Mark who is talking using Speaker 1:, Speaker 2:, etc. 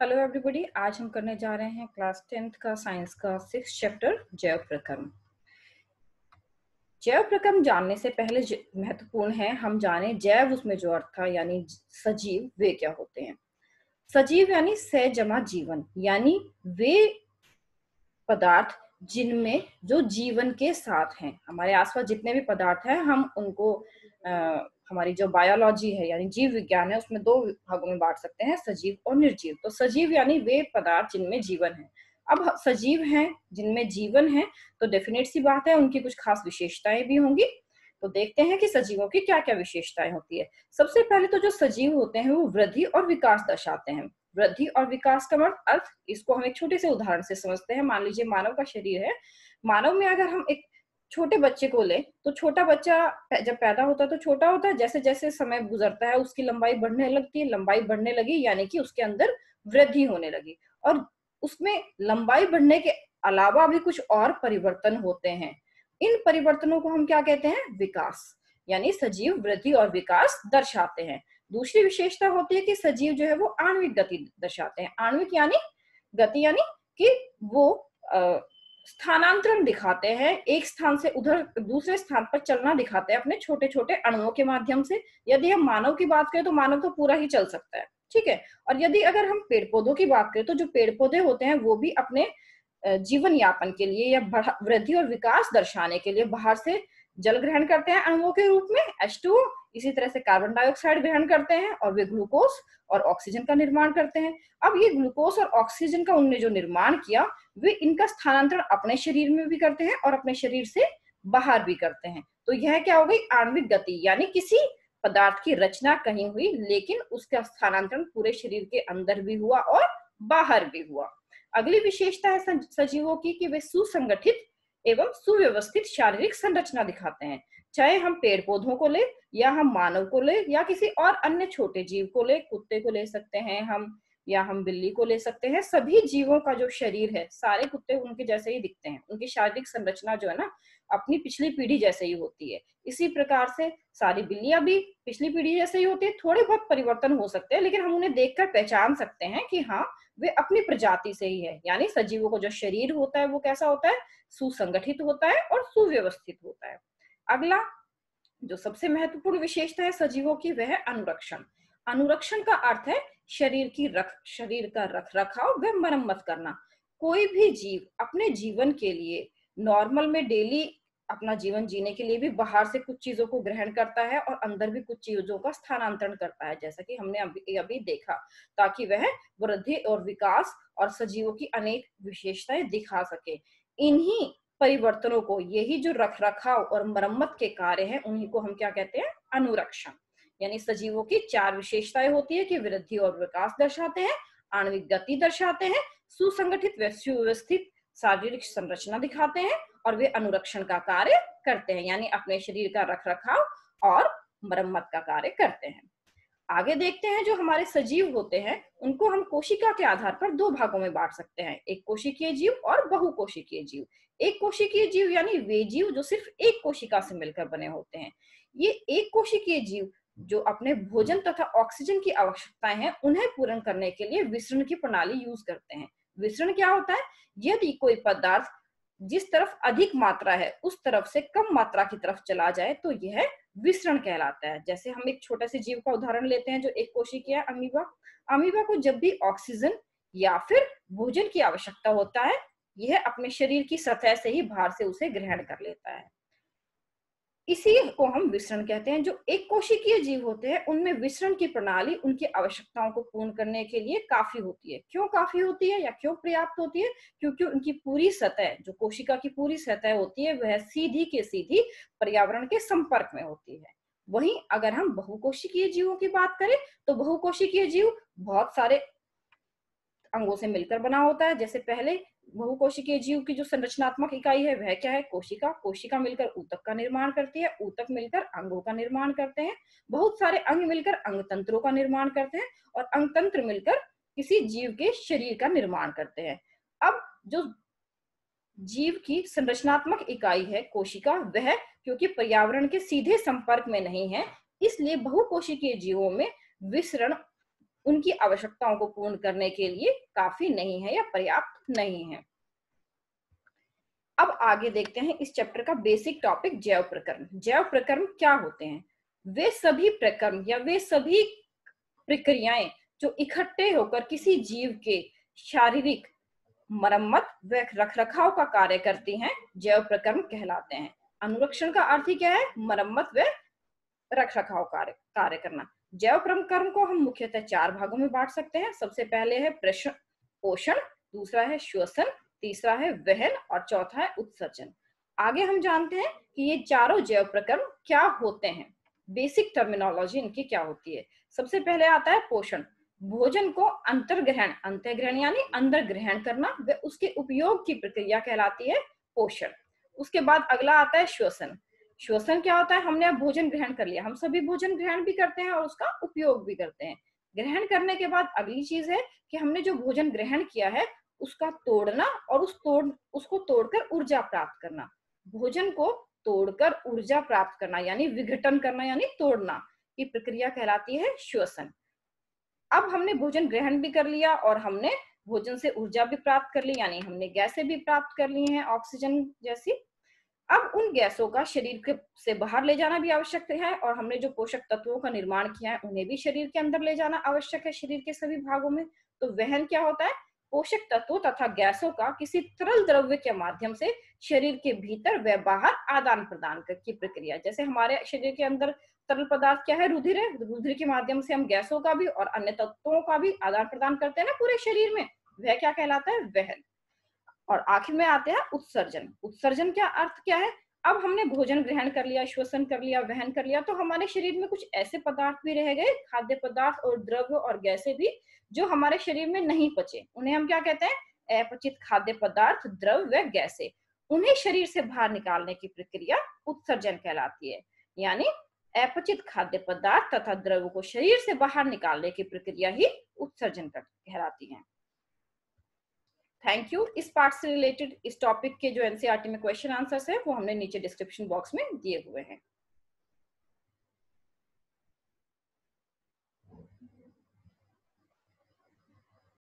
Speaker 1: Hello everybody. आज हम करने जा रहे हैं क्लास 10th का साइंस का 6th चैप्टर जैव प्रक्रम। जैव प्रक्रम जानने से पहले महत्वपूर्ण है हम जाने जैव उसमें जो अर्थ था यानी सजीव वे क्या होते हैं। सजीव यानी सह जमा जीवन, यानी वे पदार्थ जिनमें जो जीवन के साथ हैं। हमारे आसपास जितने भी पदार्थ हैं हम उनको हमारी जो बायोलॉजी है यानी जीव विज्ञान है उसमें दो भागों में बांट सकते हैं, सजीव और निर्जीव। तो सजीव यानी वे पदार्थ जिनमें जीवन है। अब सजीव हैं जिनमें जीवन है तो डेफिनेट सी बात है उनकी कुछ खास विशेषताएं भी होंगी। तो देखते हैं कि सजीवों की क्या क्या विशेषताएं होती है। सबसे पहले तो जो सजीव होते हैं वो वृद्धि और विकास दर्शाते हैं। वृद्धि और विकास का अर्थ इसको हम एक छोटे से उदाहरण से समझते हैं। मान लीजिए मानव का शरीर है। मानव में अगर हम एक छोटे बच्चे को ले तो छोटा बच्चा जब पैदा होता है तो छोटा होता है, जैसे जैसे समय गुजरता है उसकी लंबाई बढ़ने लगती है। लंबाई बढ़ने लगी यानी कि उसके अंदर वृद्धि होने लगी, और उसमें लंबाई बढ़ने के अलावा भी कुछ और परिवर्तन होते हैं। इन परिवर्तनों को हम क्या कहते हैं? विकास। यानी सजीव वृद्धि और विकास दर्शाते हैं। दूसरी विशेषता होती है कि सजीव जो है वो आणविक गति दर्शाते हैं। आणविक यानी गति, यानी कि वो स्थानांतरण दिखाते हैं, एक स्थान से उधर दूसरे स्थान पर चलना दिखाते हैं अपने छोटे छोटे अणुओं के माध्यम से। यदि हम मानव की बात करें तो मानव तो पूरा ही चल सकता है, ठीक है। और यदि अगर हम पेड़ पौधों की बात करें तो जो पेड़ पौधे होते हैं वो भी अपने जीवन यापन के लिए या वृद्धि और विकास दर्शाने के लिए बाहर से जल ग्रहण करते हैं अणुओं के रूप में H2O, इसी तरह से कार्बन डाइऑक्साइड ग्रहण करते हैं और वे ग्लूकोज और ऑक्सीजन का निर्माण करते हैं। अब ये ग्लूकोज और ऑक्सीजन का उनने जो निर्माण किया वे इनका स्थानांतरण अपने शरीर में भी करते हैं और अपने शरीर से बाहर भी करते हैं। तो यह क्या हो गई? आणविक गति, यानी किसी पदार्थ की रचना कहीं हुई लेकिन उसका स्थानांतरण पूरे शरीर के अंदर भी हुआ और बाहर भी हुआ। अगली विशेषता है सजीवों की कि वे सुसंगठित एवं सुव्यवस्थित शारीरिक संरचना दिखाते हैं। चाहे हम पेड़ पौधों को ले या हम मानव को ले या किसी और अन्य छोटे जीव को ले, कुत्ते को ले सकते हैं हम या हम बिल्ली को ले सकते हैं। सभी जीवों का जो शरीर है, सारे कुत्ते उनके जैसे ही दिखते हैं। उनकी शारीरिक संरचना जो है ना अपनी पिछली पीढ़ी जैसे ही होती है। इसी प्रकार से सारी बिल्लियां भी पिछली पीढ़ी जैसे ही होती है। थोड़े बहुत परिवर्तन हो सकते हैं लेकिन हम उन्हें देखकर पहचान सकते हैं कि हाँ वे अपनी प्रजाति से ही है। यानी सजीवों का जो शरीर होता है वो कैसा होता है? सुसंगठित होता है और सुव्यवस्थित होता है। अगला जो सबसे महत्वपूर्ण विशेषता है सजीवों की वह है अनुरक्षण। अनुरक्षण का अर्थ है शरीर का रख रखाव व मरम्मत करना। कोई भी जीव अपने जीवन के लिए नॉर्मल में डेली अपना जीवन जीने के लिए भी बाहर से कुछ चीजों को ग्रहण करता है और अंदर भी कुछ चीजों का स्थानांतरण करता है, जैसा कि हमने अभी देखा, ताकि वह वृद्धि और विकास और सजीवों की अनेक विशेषताएं दिखा सके। इन्हीं परिवर्तनों को, यही जो रख रखाव और मरम्मत के कार्य हैं, उन्हीं को हम क्या कहते हैं? अनुरक्षण। यानी सजीवों की चार विशेषताएं होती है कि वृद्धि और विकास दर्शाते हैं, आणविक गति दर्शाते हैं, सुसंगठित व सुव्यवस्थित शारीरिक संरचना दिखाते हैं और वे अनुरक्षण का कार्य करते हैं, यानी अपने शरीर का रख रखाव और मरम्मत का कार्य करते हैं। आगे देखते हैं जो हमारे सजीव होते हैं उनको हम कोशिका के आधार पर दो भागों में बांट सकते हैं, एक कोशिकीय जीव और बहुकोशिकीय जीव। एक कोशिकीय जीव यानी वे जीव जो सिर्फ एक कोशिका से मिलकर बने होते हैं। ये एक कोशिकीय जीव जो अपने भोजन तथा ऑक्सीजन की आवश्यकताएं हैं उन्हें पूर्ण करने के लिए विसरण की प्रणाली यूज करते हैं। विसरण क्या होता है? यदि कोई पदार्थ जिस तरफ अधिक मात्रा है उस तरफ से कम मात्रा की तरफ चला जाए तो यह विसरण कहलाता है। जैसे हम एक छोटे से जीव का उदाहरण लेते हैं जो एक कोशिकीय है, अमीबा। अमीबा को जब भी ऑक्सीजन या फिर भोजन की आवश्यकता होता है यह अपने शरीर की सतह से ही बाहर से उसे ग्रहण कर लेता है। इसी को हम विसरण कहते हैं। जो एक कोशिकीय जीव होते हैं उनमें विसरण की प्रणाली उनकी आवश्यकताओं को पूर्ण करने के लिए काफी होती है। क्यों काफी होती है या क्यों पर्याप्त होती है? क्योंकि उनकी पूरी सतह, जो कोशिका की पूरी सतह होती है, वह सीधी के सीधी पर्यावरण के संपर्क में होती है। वहीं अगर हम बहुकोशिकीय जीवों की बात करें तो बहुकोशिकीय जीव बहुत सारे अंगों से मिलकर बना होता है। जैसे पहले बहुकोशिकीय जीव की जो संरचनात्मक इकाई है वह क्या है? कोशिका। कोशिका मिलकर ऊतक का निर्माण करती है, ऊतक मिलकर अंगों का निर्माण करते हैं, बहुत सारे अंग मिलकर अंग तंत्रों का निर्माण करते हैं और अंग तंत्र मिलकर किसी जीव के शरीर का निर्माण करते हैं। अब जो जीव की संरचनात्मक इकाई है कोशिका, वह क्योंकि पर्यावरण के सीधे संपर्क में नहीं है इसलिए बहुकोशिकीय जीवों में विसरण उनकी आवश्यकताओं को पूर्ण करने के लिए काफी नहीं है या पर्याप्त नहीं है। अब आगे देखते हैं इस चैप्टर का बेसिक टॉपिक, जैव प्रकर्म। जैव प्रकर्म क्या होते हैं? वे सभी प्रकर्म या वे सभी प्रक्रियाएं जो इकट्ठे होकर किसी जीव के शारीरिक मरम्मत व रखरखाव का कार्य करती हैं, जैव प्रकर्म कहलाते हैं। अनुरक्षण का अर्थ ही क्या है? मरम्मत व रखरखाव कार्य करना। जैव प्रकर्म को हम मुख्यतः 4 भागों में बांट सकते हैं। सबसे पहले है पोषण, दूसरा है श्वसन, तीसरा है वहन और चौथा है उत्सर्जन। आगे हम जानते हैं कि ये चारों जैव प्रकर्म क्या होते हैं, बेसिक टर्मिनोलॉजी इनकी क्या होती है। सबसे पहले आता है पोषण। भोजन को अंतर्ग्रहण यानी अंदर ग्रहण करना व उसके उपयोग की प्रक्रिया कहलाती है पोषण। उसके बाद अगला आता है श्वसन। श्वसन क्या होता है? हमने अब भोजन ग्रहण कर लिया, हम सभी भोजन ग्रहण भी करते हैं और उसका उपयोग भी करते हैं। ग्रहण करने के बाद अगली चीज है कि हमने जो भोजन ग्रहण किया है उसका तोड़ना और उसको तोड़कर ऊर्जा प्राप्त करना। भोजन को तोड़कर ऊर्जा प्राप्त करना यानी विघटन करना यानी तोड़ना की प्रक्रिया कहलाती है श्वसन। अब हमने भोजन ग्रहण भी कर लिया और हमने भोजन से ऊर्जा भी प्राप्त कर ली, यानी हमने गैसें भी प्राप्त कर ली हैं, ऑक्सीजन जैसी। अब उन गैसों का शरीर से बाहर ले जाना भी आवश्यक है और हमने जो पोषक तत्वों का निर्माण किया है उन्हें भी शरीर के अंदर ले जाना आवश्यक है, शरीर के सभी भागों में। तो वहन क्या होता है? पोषक तत्वों तथा गैसों का किसी तरल द्रव्य के माध्यम से शरीर के भीतर व बाहर आदान प्रदान की प्रक्रिया। जैसे हमारे शरीर के अंदर तरल पदार्थ क्या है? रुधिर है। रुधिर के माध्यम से हम गैसों का भी और अन्य तत्वों का भी आदान प्रदान करते हैं ना पूरे शरीर में, वह क्या कहलाता है? वहन। और आखिर में आते हैं उत्सर्जन। उत्सर्जन क्या अर्थ क्या है? अब हमने भोजन ग्रहण कर लिया, श्वसन कर लिया, वहन कर लिया, तो हमारे शरीर में कुछ ऐसे पदार्थ भी रह गए, खाद्य पदार्थ और द्रव्य और गैसें भी, जो हमारे शरीर में नहीं पचे। उन्हें हम क्या कहते हैं? अपचित खाद्य पदार्थ, द्रव्य व गैसें। उन्हें शरीर से बाहर निकालने की प्रक्रिया उत्सर्जन कहलाती है। यानी अपचित खाद्य पदार्थ तथा द्रव्य को शरीर से बाहर निकालने की प्रक्रिया ही उत्सर्जन कहलाती है। Thank you. इस पार्ट से रिलेटेड इस टॉपिक के जो एनसीईआरटी में क्वेश्चन आंसर्स है वो हमने नीचे डिस्क्रिप्शन बॉक्स में दिए हुए हैं।